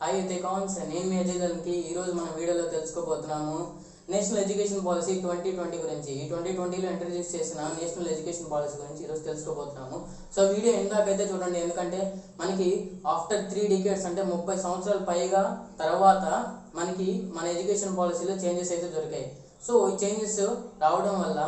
Hi థికాన్స్ నేను మీ అజయ్ దల్కి ఈరోజు మన వీడియోలో తెలుసుకోబోతున్నాము నేషనల్ ఎడ్యుకేషన్ పాలసీ 2020 గురించి. ఈ 2020లో ఇంట్రడ్యూస్ చేసిన నేషనల్ ఎడ్యుకేషన్ పాలసీ గురించి ఈరోజు తెలుసుకోబోతున్నాము. సో వీడియో ఎందాకైతే చూడండి, ఎందుకంటే మనకి ఆఫ్టర్ 3 డికేడ్స్ అంటే 30 సంవత్సరాల పైగా తర్వాత మనకి మన ఎడ్యుకేషన్ పాలసీలో చేంజెస్ అయితే దొరికాయి. సో ఈ చేంజెస్ రావడం వల్ల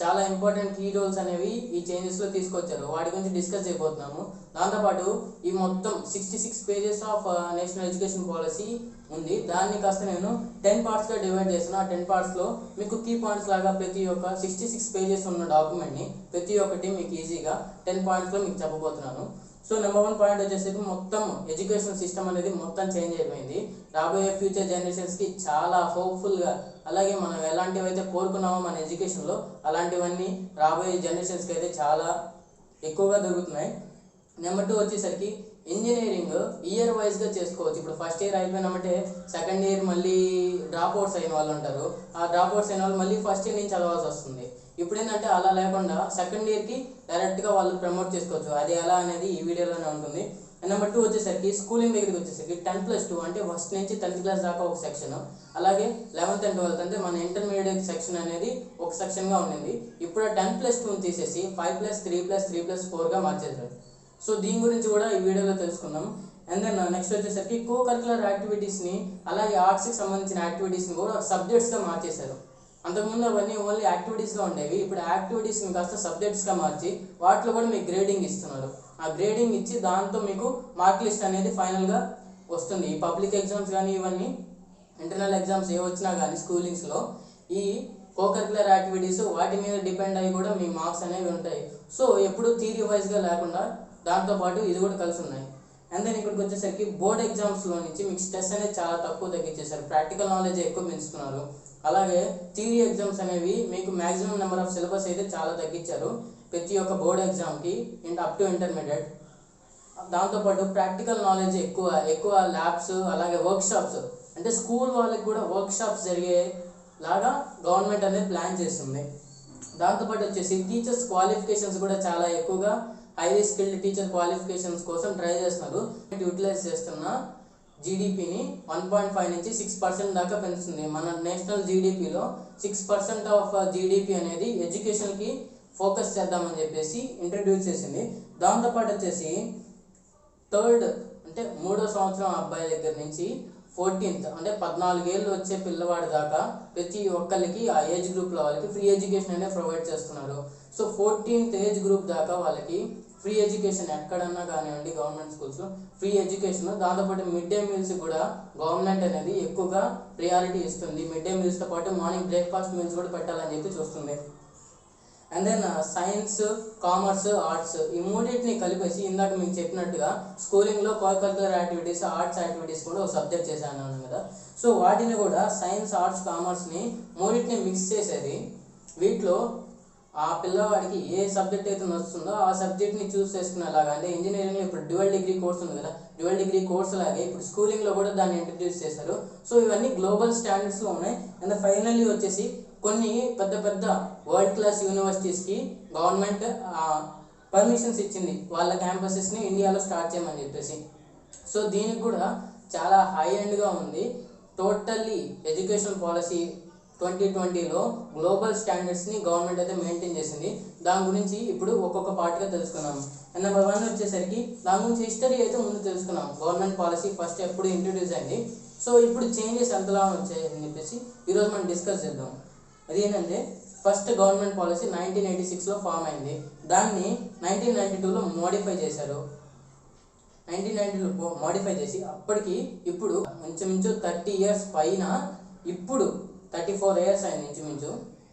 చాలా ఇంపార్టెంట్ కీ రోల్స్ అనేవి ఈ చేంజెస్లో తీసుకొచ్చారు. వాటి గురించి డిస్కస్ చేయబోతున్నాము. దాంతోపాటు ఈ మొత్తం 66 pages of national education policy ఉంది. దాన్ని కాస్త నేను 10 పార్ట్స్గా డివైడ్ చేసిన. ఆ 10 పార్ట్స్లో మీకు కీ పాయింట్స్ లాగా ప్రతి ఒక్క 66 పేజెస్ ఉన్న డాక్యుమెంట్ని ప్రతి ఒక్కటి మీకు ఈజీగా 10 పాయింట్స్లో మీకు చెప్పబోతున్నాను. సో నెంబర్ 1 పాయింట్ వచ్చేసరికి మొత్తం ఎడ్యుకేషన్ సిస్టమ్ అనేది మొత్తం చేంజ్ అయిపోయింది. రాబోయే ఫ్యూచర్ జనరేషన్స్కి చాలా హోప్ఫుల్గా, అలాగే మనం ఎలాంటివి అయితే కోరుకున్నామో మన ఎడ్యుకేషన్లో అలాంటివన్నీ రాబోయే జనరేషన్స్కి అయితే చాలా ఎక్కువగా దొరుకుతున్నాయి. నెంబర్ 2 వచ్చేసరికి ఇంజనీరింగ్ ఇయర్ వైజ్గా చేసుకోవచ్చు. ఇప్పుడు ఫస్ట్ ఇయర్ అయిపోయినామంటే సెకండ్ ఇయర్ మళ్ళీ డ్రాప్ అవుట్స్ అయిన వాళ్ళు ఉంటారు. ఆ డ్రాప్ అవుట్స్ అయిన వాళ్ళు మళ్ళీ ఫస్ట్ ఇయర్ నుంచి చదవాల్సి వస్తుంది. ఇప్పుడు ఏంటంటే అలా లేకుండా సెకండ్ ఇయర్కి డైరెక్ట్గా వాళ్ళు ప్రమోట్ చేసుకోవచ్చు. అది ఎలా అనేది ఈ వీడియోలోనే ఉంటుంది. నెంబర్ 2 వచ్చేసరికి స్కూలింగ్ దగ్గరికి వచ్చేసరికి 10+2 అంటే ఫస్ట్ నుంచి 10th క్లాస్ దాకా ఒక సెక్షన్, అలాగే 11th and 12th అంటే మన ఇంటర్మీడియట్ సెక్షన్ అనేది ఒక సెక్షన్గా ఉండింది. ఇప్పుడు 10+2 తీసేసి 5+3+3+4గా మార్చేశారు. సో దీని గురించి కూడా ఈ వీడియోలో తెలుసుకుందాం. అండ్ దెన్ నెక్స్ట్ వచ్చేసరికి కో కరికులర్ యాక్టివిటీస్ని, అలాగే ఆర్ట్స్కి సంబంధించిన యాక్టివిటీస్ని కూడా సబ్జెక్ట్స్గా మార్చేశారు. అంతకుముందు అవన్నీ ఓన్లీ యాక్టివిటీస్గా ఉండేవి. ఇప్పుడు యాక్టివిటీస్ని కాస్త సబ్జెక్ట్స్గా మార్చి వాటిలో కూడా మీకు గ్రేడింగ్ ఇస్తున్నారు. ఆ గ్రేడింగ్ ఇచ్చి దాంతో మీకు మార్క్ లిస్ట్ అనేది ఫైనల్గా వస్తుంది. ఈ పబ్లిక్ ఎగ్జామ్స్ కానీ ఇవన్నీ ఇంటర్నల్ ఎగ్జామ్స్ ఏ వచ్చినా కానీ స్కూలింగ్స్లో ఈ కో కరికులర్ యాక్టివిటీస్ వాటి మీద డిపెండ్ అయ్యి కూడా మీ మార్క్స్ అనేవి ఉంటాయి. సో ఎప్పుడు థియరీ వైజ్గా లేకుండా దాంతోపాటు ఇది కూడా కలిసి ఉన్నాయి. అండ్ దెన్ ఇక్కడికి వచ్చేసరికి బోర్డ్ ఎగ్జామ్స్లో నుంచి మీకు స్ట్రెస్ అనేది చాలా తక్కువ తగ్గించేశారు. ప్రాక్టికల్ నాలెడ్జ్ ఎక్కువ పెంచుతున్నారు. అలాగే థియరీ ఎగ్జామ్స్ అనేవి మీకు మ్యాక్సిమం నెంబర్ ఆఫ్ సిలబస్ అయితే చాలా తగ్గించారు ప్రతి ఒక్క బోర్డ్ ఎగ్జామ్కి అప్ టు ఇంటర్మీడియట్. దాంతోపాటు ప్రాక్టికల్ నాలెడ్జ్ ఎక్కువ ల్యాబ్స్, అలాగే వర్క్షాప్స్, అంటే స్కూల్ వాళ్ళకి కూడా వర్క్షాప్స్ జరిగేలాగా గవర్నమెంట్ అనేది ప్లాన్ చేస్తుంది. దాంతోపాటు వచ్చేసి టీచర్స్ క్వాలిఫికేషన్స్ కూడా చాలా ఎక్కువగా హైలీ స్కిల్డ్ టీచర్ క్వాలిఫికేషన్స్ కోసం ట్రై చేస్తున్నారు. యూటిలైజ్ చేస్తున్న జీడిపిని 1.5 నుంచి 6% దాకా పెంచుతుంది. మన నేషనల్ జీడిపిలో 6% ఆఫ్ జీడిపి అనేది ఎడ్యుకేషన్కి ఫోకస్ చేద్దామని చెప్పేసి ఇంట్రడ్యూస్ చేసింది. దాంతోపాటు వచ్చేసి థర్డ్ అంటే 3వ సంవత్సరం అబ్బాయి దగ్గర నుంచి 14th అంటే 14 ఏళ్ళు వచ్చే పిల్లవాడి దాకా ప్రతి ఒక్కరికి ఆ ఏజ్ గ్రూప్లో వాళ్ళకి ఫ్రీ ఎడ్యుకేషన్ అనేది ప్రొవైడ్ చేస్తున్నారు. సో 14th ఏజ్ గ్రూప్ దాకా వాళ్ళకి ఫ్రీ ఎడ్యుకేషన్ ఎక్కడన్నా కానివ్వండి, గవర్నమెంట్ స్కూల్స్లో ఫ్రీ ఎడ్యుకేషన్. దాంతోపాటు మిడ్ డే మీల్స్ కూడా గవర్నమెంట్ అనేది ఎక్కువగా ప్రియారిటీ ఇస్తుంది. మిడ్ డే మీల్స్తో పాటు మార్నింగ్ బ్రేక్ఫాస్ట్ మీల్స్ కూడా పెట్టాలని చెప్పి చూస్తుంది. And then science, commerce, arts ఈ మూడింటిని కలిపేసి ఇందాక మీకు చెప్పినట్టుగా స్కూలింగ్లో co curricular activities, arts activities కూడా ఒక సబ్జెక్ట్ చేశాను కదా. సో వాటిని కూడా సైన్స్, ఆర్ట్స్, కామర్స్ని మూడింటిని మిక్స్ చేసేది. వీటిలో ఆ పిల్లవాడికి ఏ సబ్జెక్ట్ అయితే నచ్చుతుందో ఆ సబ్జెక్ట్ని చూస్ చేసుకునేలాగా, అంటే ఇంజనీరింగ్లో ఇప్పుడు డ్యువల్ డిగ్రీ కోర్స్ ఉంది కదా, డ్యువల్ డిగ్రీ కోర్స్ లాగే ఇప్పుడు స్కూలింగ్లో కూడా దాన్ని ఇంట్రడ్యూస్ చేశారు. సో ఇవన్నీ గ్లోబల్ స్టాండర్డ్స్లో ఉన్నాయి. అండ్ ఫైనల్లీ వచ్చేసి కొన్ని పెద్ద వరల్డ్ క్లాస్ యూనివర్సిటీస్కి గవర్నమెంట్ పర్మిషన్స్ ఇచ్చింది వాళ్ళ క్యాంపసెస్ని ఇండియాలో స్టార్ట్ చేయమని చెప్పేసి. సో దీనికి కూడా చాలా హై ఎండ్గా ఉంది. టోటల్లీ ఎడ్యుకేషన్ పాలసీ 2020లో గ్లోబల్ స్టాండర్డ్స్ని గవర్నమెంట్ అయితే మెయింటైన్ చేసింది. దాని గురించి ఇప్పుడు ఒక్కొక్క పార్ట్గా తెలుసుకున్నాము. నెంబర్ 1 వచ్చేసరికి దాని గురించి హిస్టరీ అయితే ముందు తెలుసుకున్నాం. గవర్నమెంట్ పాలసీ ఫస్ట్ ఎప్పుడు ఇంట్రడ్యూస్ అయింది, సో ఇప్పుడు చేంజెస్ ఎంతలా వచ్చాయని చెప్పేసి ఈరోజు మనం డిస్కస్ చేద్దాం. అది ఏంటంటే ఫస్ట్ గవర్నమెంట్ పాలసీ 1986లో ఫామ్ అయింది. దాన్ని 1992లో మోడిఫై చేశారు. 1992లో మోడిఫై చేసి అప్పటికి ఇప్పుడు ఇంచుమించు 30 ఇయర్స్ పైన, ఇప్పుడు 34 ఇయర్స్ అయింది ఇంచుమించు.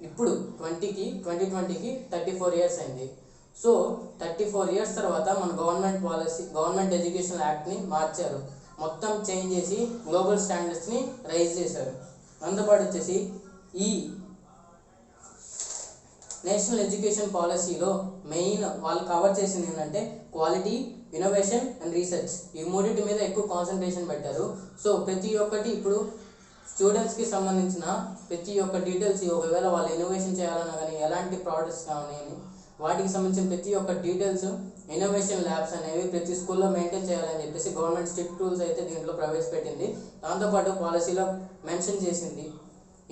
ఇప్పుడు 2020కి 34 ఇయర్స్ అయింది. సో 34 ఇయర్స్ తర్వాత మన గవర్నమెంట్ ఎడ్యుకేషన్ యాక్ట్ని మార్చారు. మొత్తం చేంజ్ చేసి గ్లోబల్ స్టాండర్డ్స్ని రైజ్ చేశారు. దాంతోపాటు వచ్చేసి ఈ నేషనల్ ఎడ్యుకేషన్ పాలసీలో మెయిన్ వాళ్ళు కవర్ చేసింది ఏంటంటే క్వాలిటీ, ఇన్నోవేషన్ అండ్ రీసెర్చ్. ఈ మూడింటి మీద ఎక్కువ కాన్సన్ట్రేషన్ పెట్టారు. సో ప్రతి ఒక్కటి ఇప్పుడు స్టూడెంట్స్కి సంబంధించిన ప్రతి ఒక్క డీటెయిల్స్, ఒకవేళ వాళ్ళు ఇన్నోవేషన్ చేయాలన్నా కానీ, ఎలాంటి ప్రోడక్ట్స్ కానీ వాటికి సంబంధించిన ప్రతి ఒక్క డీటెయిల్స్, ఇన్నోవేషన్ ల్యాబ్స్ అనేవి ప్రతి స్కూల్లో మెయింటైన్ చేయాలని చెప్పేసి గవర్నమెంట్ స్ట్రిక్ట్ రూల్స్ అయితే దీంట్లో ప్రవేశపెట్టింది. దాంతోపాటు పాలసీలో మెన్షన్ చేసింది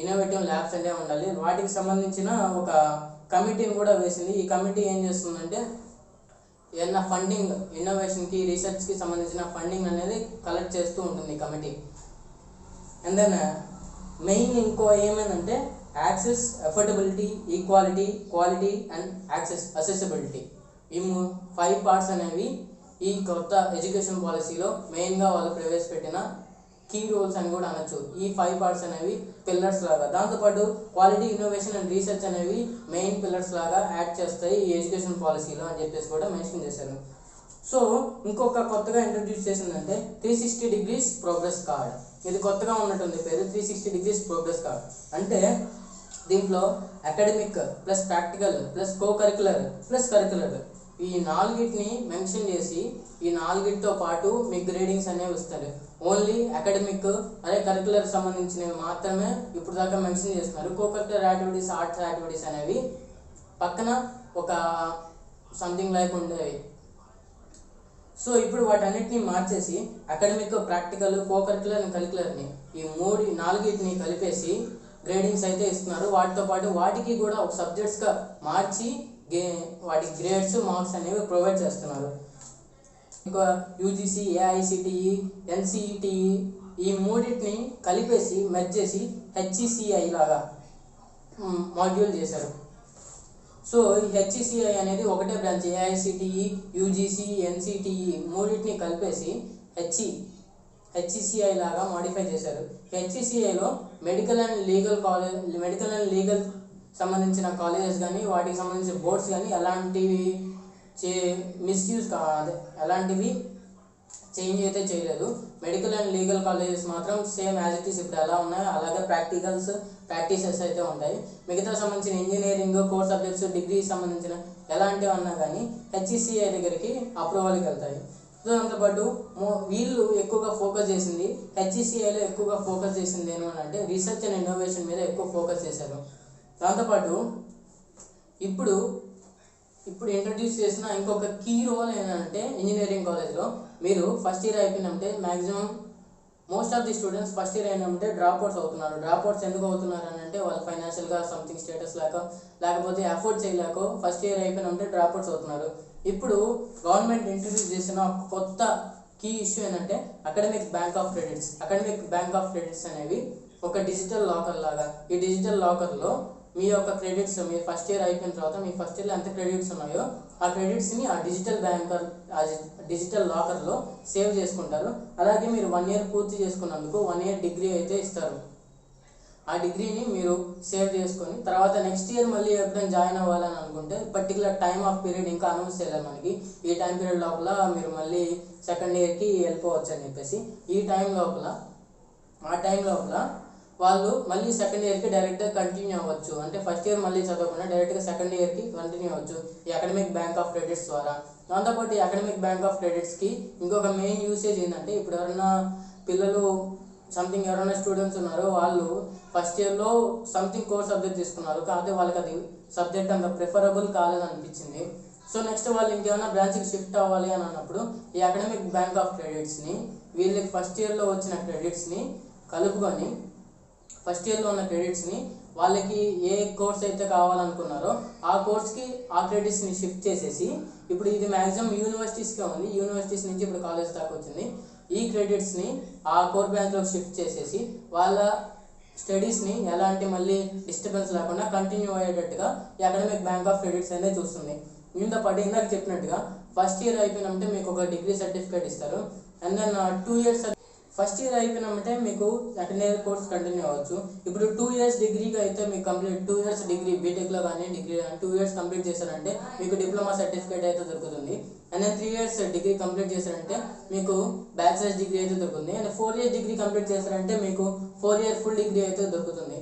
ఇన్నోవేటివ్ ల్యాబ్స్ అంటే ఉండాలి. వాటికి సంబంధించిన ఒక కమిటీని కూడా వేసింది. ఈ కమిటీ ఏం చేస్తుందంటే ఏదైనా ఫండింగ్, ఇన్నోవేషన్కి, రీసెర్చ్కి సంబంధించిన ఫండింగ్ అనేది కలెక్ట్ చేస్తూ ఉంటుంది కమిటీ. అండ్ దెన్ మెయిన్ ఇంకో ఏమైందంటే access, affordability, equality, quality and access, accessibility, ఈ 5 పార్ట్స్ అనేవి ఈ కొత్త ఎడ్యుకేషన్ పాలసీలో మెయిన్గా వాళ్ళు ప్రవేశపెట్టిన కీ రోల్స్ అని కూడా అనొచ్చు. ఈ 5 పార్ట్స్ అనేవి పిల్లర్స్ లాగా. దాంతోపాటు క్వాలిటీ, ఇన్నోవేషన్ అండ్ రీసెర్చ్ అనేవి మెయిన్ పిల్లర్స్ లాగా యాడ్ చేస్తాయి ఈ ఎడ్యుకేషన్ పాలసీలో అని చెప్పేసి కూడా మెన్షన్ చేశారు. సో ఇంకొక కొత్తగా ఇంట్రడ్యూస్ చేసిందంటే 360 degrees ప్రోగ్రెస్ కార్డ్. ఇది కొత్తగా ఉన్నటువంటి పేరు 360 degrees ప్రోగ్రెస్ కార్డ్. అంటే దీంట్లో academic plus practical plus curricular plus curricular ఈ 4ని మెన్షన్ చేసి ఈ 4తో పాటు మీకు గ్రేడింగ్స్ అనేవి ఇస్తారు. ఓన్లీ అకాడమిక్ అదే కరికులర్ సంబంధించినవి మాత్రమే ఇప్పుడు దాకా మెన్షన్ చేస్తున్నారు. కరికులర్ యాక్టివిటీస్, ఆర్ట్స్ యాక్టివిటీస్ అనేవి పక్కన ఒక సంథింగ్ లైక్ ఉండేవి. సో ఇప్పుడు వాటన్నిటిని మార్చేసి అకాడమిక్, ప్రాక్టికల్, కరికులర్ అండ్ కరికులర్ని ఈ 4ని కలిపేసి గ్రేడింగ్స్ అయితే ఇస్తున్నారు. వాటితో పాటు వాటికి కూడా ఒక సబ్జెక్ట్స్గా మార్చి వాటి గ్రేడ్స్, మార్క్స్ అనేవి ప్రొవైడ్ చేస్తున్నారు. ఇంకా యూజీసీ, ఏఐసిటిఈ, ఎన్సిఈటిఈ ఈ 3ని కలిపేసి మెర్జ్ చేసి హెచ్ఈసిఐ లాగా మాడ్యూల్ చేశారు. సో ఈ హెచ్ఈసిఐ అనేది ఒకటే బ్రాంచ్. ఏఐసిటిఈ, యూజీసీ, ఎన్సిటిఈ 3ని కలిపేసి హెచ్ఈసిఐ లాగా మాడిఫై చేశారు. హెచ్ఈసిఐలో మెడికల్ అండ్ లీగల్ సంబంధించిన కాలేజెస్ కానీ వాటికి సంబంధించిన బోర్డ్స్ కానీ ఎలాంటివి మిస్యూజ్ ఎలాంటివి చేంజ్ అయితే చేయలేదు. మెడికల్ అండ్ లీగల్ కాలేజెస్ మాత్రం సేమ్ యాజ్ ఇట్ ఈస్ ఇప్పుడు ఎలా ఉన్నాయో అలాగే ప్రాక్టీసెస్ అయితే ఉంటాయి. మిగతా సంబంధించిన ఇంజనీరింగ్, కోర్ సబ్జెక్ట్స్, డిగ్రీ సంబంధించిన ఎలాంటివి అన్నా కానీ హెచ్ఈసిఐ దగ్గరికి అప్రూవల్కి వెళ్తాయి. దాంతోపాటు వీళ్ళు ఎక్కువగా ఫోకస్ చేసింది, హెచ్ఈసిఐలో ఎక్కువగా ఫోకస్ చేసింది ఏమంటే రీసెర్చ్ అండ్ ఇన్నోవేషన్ మీద ఎక్కువ ఫోకస్ చేశారు. దాంతోపాటు ఇప్పుడు ఇంట్రడ్యూస్ చేసిన ఇంకొక కీ రోల్ ఏంటంటే ఇంజనీరింగ్ కాలేజ్లో మీరు ఫస్ట్ ఇయర్ అయిపోయినంటే maximum most of the students first year అయినంటే డ్రాప్అవుట్స్ అవుతున్నారు. డ్రాప్అవుట్స్ ఎందుకు అవుతున్నారు అని అంటే వాళ్ళు ఫైనాన్షియల్గా సంథింగ్ స్టేటస్ లేకపోతే అఫోర్డ్ చేయలేక ఫస్ట్ ఇయర్ అయిపోయినంటే డ్రాప్అవుట్స్ అవుతున్నారు. ఇప్పుడు గవర్నమెంట్ ఇంట్రడ్యూస్ చేసిన కొత్త కీ ఇష్యూ ఏంటంటే అకాడమిక్ బ్యాంక్ ఆఫ్ క్రెడిట్స్ అనేవి ఒక డిజిటల్ లాకర్ లాగా. ఈ డిజిటల్ లాకర్లో మీ యొక్క క్రెడిట్స్ మీరు ఫస్ట్ ఇయర్ అయిపోయిన తర్వాత మీ ఫస్ట్ ఇయర్లో ఎంత క్రెడిట్స్ ఉన్నాయో ఆ క్రెడిట్స్ని ఆ డిజిటల్ లాకర్లో సేవ్ చేసుకుంటారు. అలాగే మీరు 1 year పూర్తి చేసుకున్నందుకు 1 year డిగ్రీ అయితే ఇస్తారు. ఆ డిగ్రీని మీరు సేవ్ చేసుకొని తర్వాత నెక్స్ట్ ఇయర్ మళ్ళీ ఎప్పుడైనా జాయిన్ అవ్వాలని అనుకుంటే పర్టికులర్ టైమ్ ఆఫ్ పీరియడ్ ఇంకా అనౌన్స్ చేయలేదు మనకి. ఈ టైం పీరియడ్ లోపల మీరు మళ్ళీ సెకండ్ ఇయర్కి వెళ్ళిపోవచ్చు అని చెప్పేసి ఆ టైం లోపల వాళ్ళు మళ్ళీ సెకండ్ ఇయర్కి డైరెక్ట్గా కంటిన్యూ అవ్వచ్చు. అంటే ఫస్ట్ ఇయర్ మళ్ళీ చదవకుండా డైరెక్ట్గా సెకండ్ ఇయర్కి కంటిన్యూ అవ్వచ్చు ఈ అకాడమిక్ బ్యాంక్ ఆఫ్ క్రెడిట్స్ ద్వారా. దాంతోపాటు ఈ అకాడమిక్ బ్యాంక్ ఆఫ్ క్రెడిట్స్కి ఇంకొక మెయిన్ యూసేజ్ ఏంటంటే ఇప్పుడు ఎవరైనా పిల్లలు ఎవరైనా స్టూడెంట్స్ ఉన్నారో వాళ్ళు ఫస్ట్ ఇయర్లో సంథింగ్ కోర్ సబ్జెక్ట్ తీసుకున్నారు, కాకపోతే వాళ్ళకి అది సబ్జెక్ట్ అంత ప్రిఫరబుల్ కాలేదనిపించింది. సో నెక్స్ట్ వాళ్ళు ఇంకేమైనా బ్రాంచ్కి షిఫ్ట్ అవ్వాలి అని అన్నప్పుడు ఈ అకాడమిక్ బ్యాంక్ ఆఫ్ క్రెడిట్స్ని వీళ్ళకి ఫస్ట్ ఇయర్లో వచ్చిన క్రెడిట్స్ని కలుపుకొని ఫస్ట్ ఇయర్లో ఉన్న క్రెడిట్స్ని వాళ్ళకి ఏ కోర్స్ అయితే కావాలనుకున్నారో ఆ కోర్స్కి ఆ క్రెడిట్స్ని షిఫ్ట్ చేసేసి ఇప్పుడు ఇది మ్యాక్సిమం యూనివర్సిటీస్కే ఉంది, యూనివర్సిటీస్ నుంచి ఇప్పుడు కాలేజ్ దాకా వచ్చింది. ఈ క్రెడిట్స్ని ఆ కోర్ బ్రాంచ్లోకి షిఫ్ట్ చేసేసి వాళ్ళ స్టడీస్ని ఎలాంటి మళ్ళీ డిస్టర్బెన్స్ లేకుండా కంటిన్యూ అయ్యేటట్టుగా ఈ అకాడమిక్ బ్యాంక్ ఆఫ్ క్రెడిట్స్ అనేది చూస్తుంది. దీంతో పాటు ఇందాక చెప్పినట్టుగా ఫస్ట్ ఇయర్ అయిపోయినంటే మీకు ఒక డిగ్రీ సర్టిఫికేట్ ఇస్తారు. And then 2 years first year అయిపోయినామంటే మీకు సెకండ్ ఇయర్ కోర్స్ కంటిన్యూ అవ్వచ్చు. ఇప్పుడు 2 years డిగ్రీకి అయితే మీకు కంప్లీట్ 2 years డిగ్రీ బీటెక్లో కానీ డిగ్రీ 2 years కంప్లీట్ చేశారంటే మీకు డిప్లొమా సర్టిఫికేట్ అయితే దొరుకుతుంది. And then 3 years degree complete చేశారంటే మీకు బ్యాచిలర్స్ డిగ్రీ అయితే దొరుకుతుంది. అండ్ 4 years డిగ్రీ కంప్లీట్ చేశారంటే మీకు 4 year ఫుల్ డిగ్రీ అయితే దొరుకుతుంది.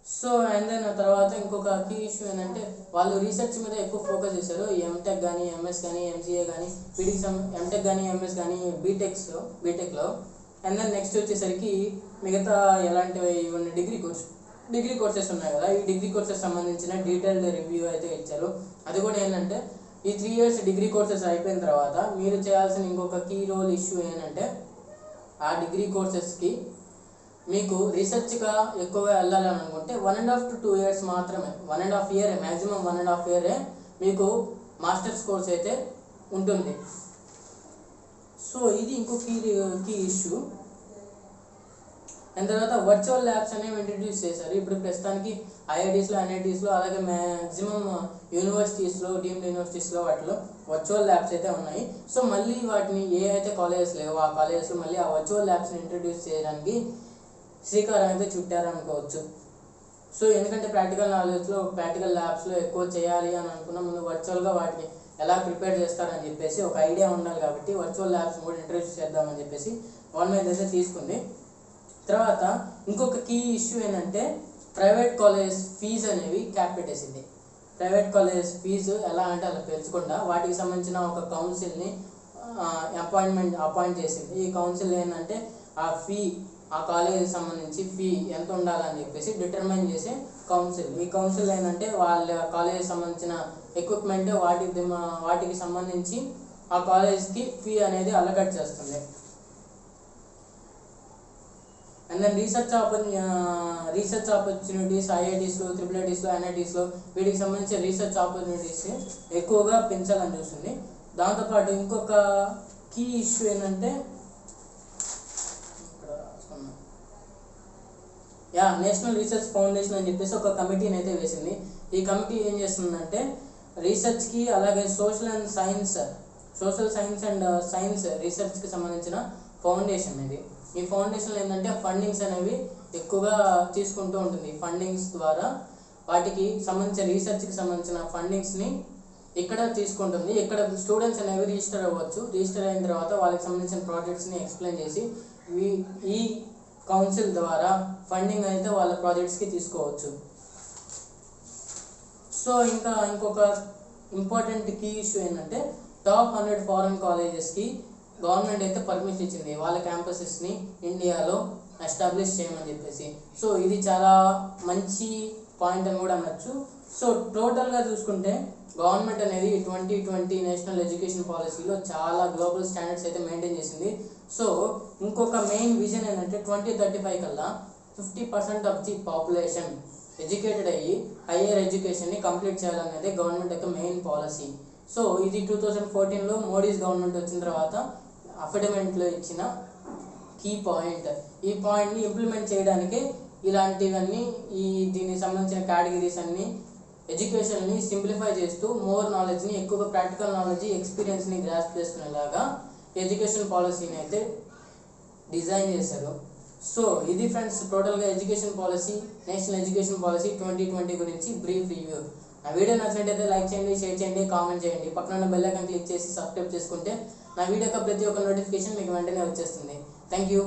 సో అండ్ దెన్ తర్వాత ఇంకొక కీ ఇష్యూ ఏంటంటే వాళ్ళు రీసెర్చ్ మీద ఎక్కువ ఫోకస్ చేశారు. ఎంటెక్ కానీ, ఎంఎస్ కానీ, ఎంసీఏ కానీ, వీటికి ఎంటెక్ కానీ, ఎంఎస్ కానీ బీటెక్లో. అండ్ దెన్ నెక్స్ట్ వచ్చేసరికి మిగతా ఎలాంటివి ఇవన్నీ డిగ్రీ కోర్సెస్ ఉన్నాయి కదా, ఈ డిగ్రీ కోర్సెస్ సంబంధించిన డీటెయిల్డ్ రివ్యూ అయితే ఇచ్చారు. అది కూడా ఏంటంటే ఈ 3 years డిగ్రీ కోర్సెస్ అయిపోయిన తర్వాత మీరు చేయాల్సిన ఇంకొక కీ రోల్ ఇష్యూ ఏంటంటే ఆ డిగ్రీ కోర్సెస్కి మీకు రీసెర్చ్గా ఎక్కువగా వెళ్ళాలని అనుకుంటే 1.5 to 2 years మాత్రమే, 1.5 year మ్యాక్సిమం 1.5 year మీకు మాస్టర్స్ కోర్స్ అయితే ఉంటుంది. సో ఇది ఇంకో కీ ఇష్యూ. అండ్ తర్వాత వర్చువల్ ల్యాబ్స్ అనేవి ఇంట్రడ్యూస్ చేశారు. ఇప్పుడు ప్రస్తుతానికి ఐఐటీస్లో, ఎన్ఐటీస్లో, అలాగే మ్యాక్సిమం యూనివర్సిటీస్లో, డీమ్డ్ యూనివర్సిటీస్లో వాటిలో వర్చువల్ ల్యాబ్స్ అయితే ఉన్నాయి. సో మళ్ళీ వాటిని ఏ అయితే కాలేజెస్ లేవో ఆ కాలేజెస్లో మళ్ళీ ఆ వర్చువల్ ల్యాబ్స్ని ఇంట్రడ్యూస్ చేయడానికి శ్రీకారం అయితే చుట్టారనుకోవచ్చు. సో ఎందుకంటే ప్రాక్టికల్ నాలెడ్జ్లో, ప్రాక్టికల్ ల్యాబ్స్లో ఎక్కువ చేయాలి అని అనుకున్న ముందు వర్చువల్గా వాటిని ఎలా ప్రిపేర్ చేస్తారని చెప్పేసి ఒక ఐడియా ఉండాలి. కాబట్టి వర్చువల్ ల్యాబ్స్ కూడా ఇంట్రడ్యూస్ చేద్దామని చెప్పేసి గవర్నమెంట్ అయితే తీసుకుంది. తర్వాత ఇంకొక కీ ఇష్యూ ఏంటంటే ప్రైవేట్ కాలేజ్ ఫీజు అనేవి క్యాప్ పెట్టేసింది. ప్రైవేట్ కాలేజ్ ఫీజు ఎలా అంటే అలా పెంచకుండా వాటికి సంబంధించిన ఒక కౌన్సిల్ని అపాయింట్ చేసింది. ఈ కౌన్సిల్ ఏంటంటే ఆ కాలేజీకి సంబంధించి ఫీ ఎంత ఉండాలని చెప్పేసి డిటర్మైన్ చేసే కౌన్సిల్. ఈ కౌన్సిల్ ఏంటంటే వాళ్ళ కాలేజీకి సంబంధించిన ఎక్విప్మెంట్ వాటికి సంబంధించి ఆ కాలేజ్కి ఫీ అనేది అలకట్ చేస్తుంది. అండ్ దెన్ రీసెర్చ్ ఆపర్చునిటీస్ ఐఐటీస్లో, IITsలో, ఎన్ఐటీస్లో వీటికి సంబంధించిన రీసెర్చ్ ఆపర్చునిటీస్ ఎక్కువగా పెంచాలని చూస్తుంది. దాంతోపాటు ఇంకొక కీ ఇష్యూ ఏంటంటే నేషనల్ రీసెర్చ్ ఫౌండేషన్ అని చెప్పేసి ఒక కమిటీని అయితే వేసింది. ఈ కమిటీ ఏం చేస్తుందంటే రీసెర్చ్కి అలాగే సోషల్ సైన్స్ అండ్ సైన్స్ రీసెర్చ్కి సంబంధించిన ఫౌండేషన్ ఇది. ఈ ఫౌండేషన్లో ఏంటంటే ఫండింగ్స్ అనేవి ఎక్కువగా తీసుకుంటూ ఉంటుంది. ఫండింగ్స్ ద్వారా వాటికి సంబంధించిన రీసెర్చ్కి సంబంధించిన ఫండింగ్స్ని ఇక్కడ తీసుకుంటుంది. ఇక్కడ స్టూడెంట్స్ అనేవి రిజిస్టర్ అవ్వచ్చు. రిజిస్టర్ అయిన తర్వాత వాళ్ళకి సంబంధించిన ప్రాజెక్ట్స్ని ఎక్స్ప్లెయిన్ చేసి ఈ కౌన్సిల్ ద్వారా ఫండింగ్ అయితే వాళ్ళ ప్రాజెక్ట్స్కి తీసుకోవచ్చు. సో ఇంకొక ఇంపార్టెంట్ కీ ఇష్యూ ఏంటంటే టాప్ 100 ఫారెన్ కాలేజెస్కి గవర్నమెంట్ అయితే పర్మిషన్ ఇచ్చింది వాళ్ళ క్యాంపసెస్ని ఇండియాలో ఎస్టాబ్లిష్ చేయమని చెప్పేసి. సో ఇది చాలా మంచి పాయింట్ అని కూడా అనొచ్చు. సో టోటల్గా చూసుకుంటే గవర్నమెంట్ అనేది 2020 నేషనల్ ఎడ్యుకేషన్ పాలసీలో చాలా గ్లోబల్ స్టాండర్డ్స్ అయితే మెయింటైన్ చేసింది. సో ఇంకొక మెయిన్ విజన్ ఏంటంటే 2035 కల్లా 50% ఆఫ్ ది పాపులేషన్ ఎడ్యుకేటెడ్ అయ్యి హయ్యర్ ఎడ్యుకేషన్ని కంప్లీట్ చేయాలనేది గవర్నమెంట్ యొక్క మెయిన్ పాలసీ. సో ఇది 2014లో మోడీస్ గవర్నమెంట్ వచ్చిన తర్వాత అఫిడవిట్లో ఇచ్చిన కీ పాయింట్. ఈ పాయింట్ని ఇంప్లిమెంట్ చేయడానికి ఇలాంటివన్నీ దీనికి సంబంధించిన కేటగిరీస్ అన్నీ ఎడ్యుకేషన్ని సింప్లిఫై చేస్తూ మోర్ నాలెడ్జ్ని, ఎక్కువగా ప్రాక్టికల్ నాలెడ్జ్, ఎక్స్పీరియన్స్ని గ్రాస్ప్ చేసుకునేలాగా ఎడ్యుకేషన్ పాలసీని అయితే డిజైన్ చేశారు. సో ఇది ఫ్రెండ్స్ టోటల్గా education policy, national education policy 2020 గురించి బ్రీఫ్ రివ్యూ. నా వీడియో నచ్చినట్టయితే లైక్ చేయండి, షేర్ చేయండి, కామెంట్ చేయండి. పక్కన ఉన్న బెల్ ఐకాన్ క్లిక్ చేసి సబ్స్క్రైబ్ చేసుకుంటే నా వీడియో యొక్క ప్రతి ఒక్క నోటిఫికేషన్ మీకు వెంటనే వచ్చేస్తుంది. Thank you.